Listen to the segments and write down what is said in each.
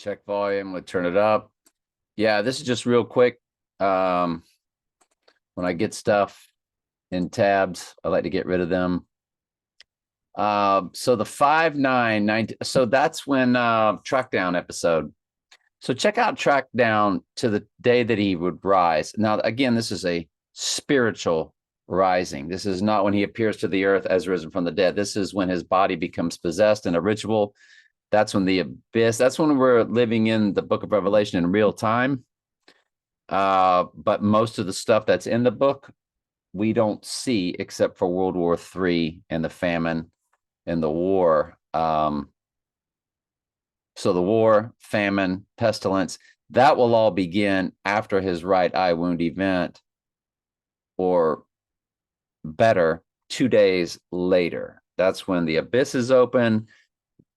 Check volume, would turn it up. Yeah, this is just real quick. When I get stuff in tabs, I like to get rid of them. So the 5/9/19, so that's when Trackdown episode. So check out Trackdown to the day that he would rise. Now, again, this is a spiritual rising. This is not when he appears to the earth as risen from the dead. This is when his body becomes possessed in a ritual. That's when the abyss, that's when we're living in the book of Revelation in real time. But most of the stuff that's in the book, we don't see except for World War III and the famine and the war. So the war, famine, pestilence, that will all begin after his right eye wound event, or better, 2 days later. That's when the abyss is open.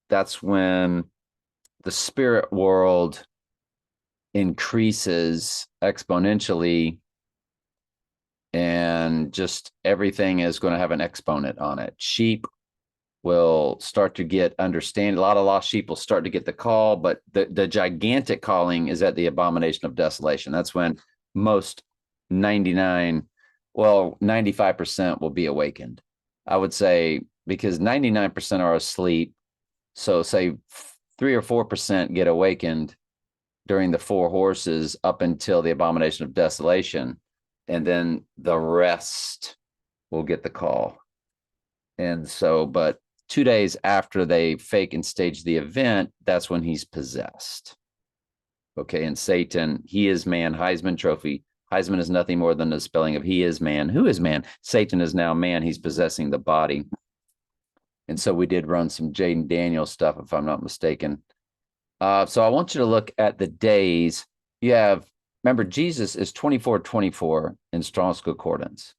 That's when the spirit world increases exponentially, and just everything is going to have an exponent on it. Sheep will start to get understanding. A lot of lost sheep will start to get the call, but the gigantic calling is at the abomination of desolation. That's when most 95% will be awakened. I would say, because 99% are asleep. So say 3 or 4% get awakened during the four horses up until the abomination of desolation. And then the rest will get the call. And so, but 2 days after they fake and stage the event, that's when he's possessed. Okay, and Satan, he is man, Heisman Trophy. Heisman is nothing more than the spelling of he is man. Who is man? Satan is now man. He's possessing the body. And so we did run some Jaden Daniels stuff, if I'm not mistaken. So I want you to look at the days. You have, remember, Jesus is 24/24 in Strong's Concordance.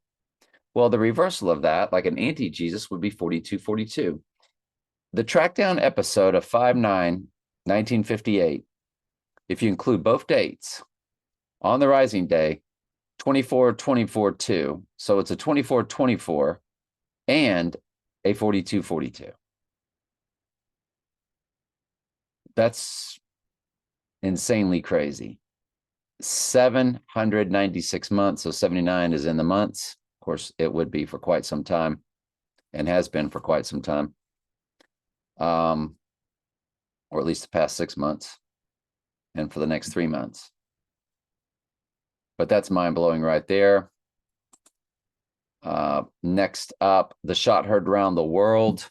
Well, the reversal of that, like an anti-Jesus, would be 42/42. The Trackdown episode of 5/9/1958, if you include both dates, on the rising day, 24/24/2. So it's a 24/24 and a 42/42. That's insanely crazy. 796 months. So 79 is in the months. Of course, it would be for quite some time, and has been for quite some time. Or at least the past 6 months, and for the next 3 months. But that's mind-blowing right there. Next up, the shot heard around the world,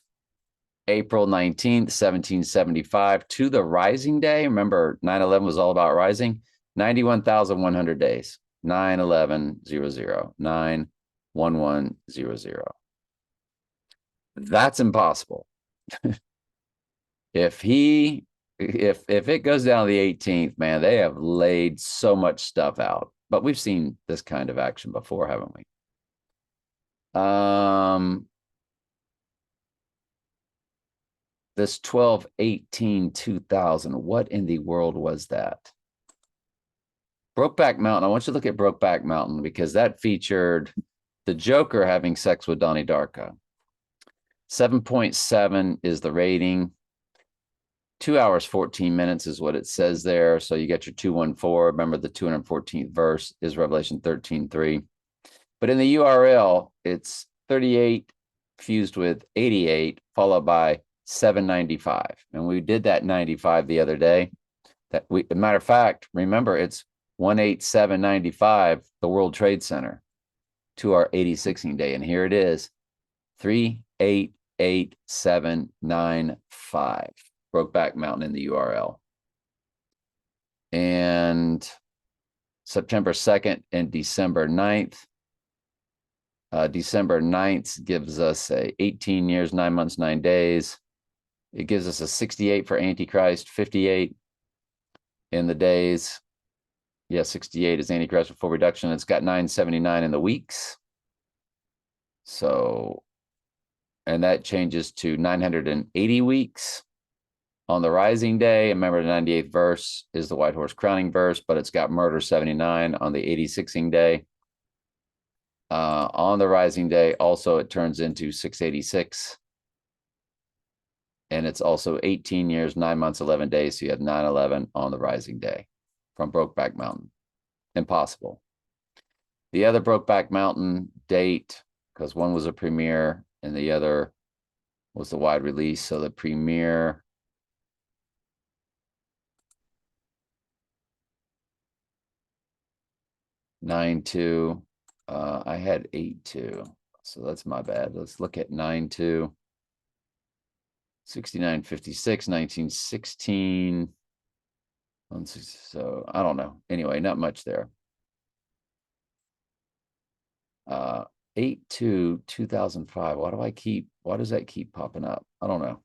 April 19th, 1775, to the rising day. Remember, 9/11 was all about rising. 91,100 days. 9/11/00. 9/11/00. That's impossible. If it goes down to the 18th, man, they have laid so much stuff out. But we've seen this kind of action before, haven't we? This 12/18/2000, what in the world was that? Brokeback Mountain. I want you to look at Brokeback Mountain, because that featured the Joker having sex with Donnie Darko. 7.7 is the rating. 2 hours, 14 minutes is what it says there. So you get your 214. Remember, the 214th verse is Revelation 13:3. But in the URL, it's 38 fused with 88, followed by 795. And we did that 95 the other day. As a matter of fact, remember, it's 18795, the World Trade Center, to our 86ing day. And here it is, 388795. Brokeback Mountain in the URL. And September 2nd and December 9th. December 9th gives us 18 years, 9 months, 9 days. It gives us a 68 for Antichrist, 58 in the days. Yeah, 68 is Antichrist with full reduction. It's got 979 in the weeks. So, and that changes to 980 weeks on the rising day. Remember, the 98th verse is the White Horse Crowning verse, but it's got murder 79 on the 86ing day. On the rising day, also, it turns into 686. And it's also 18 years, 9 months, 11 days. So you have 9/11 on the rising day from Brokeback Mountain. Impossible. The other Brokeback Mountain date, because one was a premiere and the other was the wide release. So the premiere, nine two. I had 8/2. So that's my bad. Let's look at 9/2. 6956, 1916. So I don't know. Anyway, not much there. 8/2, 2005. Why does that keep popping up? I don't know.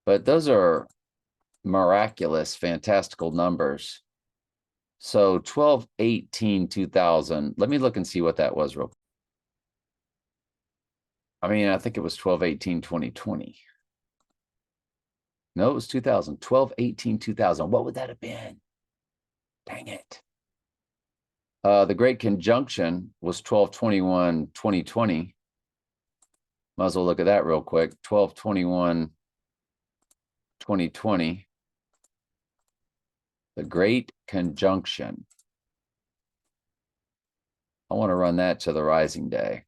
But those are miraculous, fantastical numbers. So 12/18, 2000. Let me look and see what that was real quick. I mean, I think it was 12/18, 2020. No, it was 2000. 12/18, 2000. What would that have been? Dang it. The Great Conjunction was 12/21, 2020. Might as well look at that real quick. 12/21, 2020. The Great Conjunction. I want to run that to the rising day.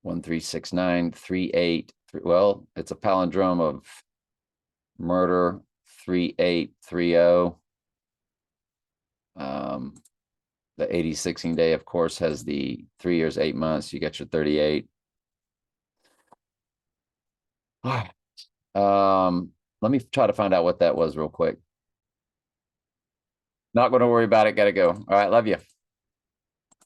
1369, 38. Well, it's a palindrome of murder, 3830. The 86ing day, of course, has the 3 years, 8 months. You get your 38. Let me try to find out what that was real quick. Not going to worry about it. Got to go. All right. Love you.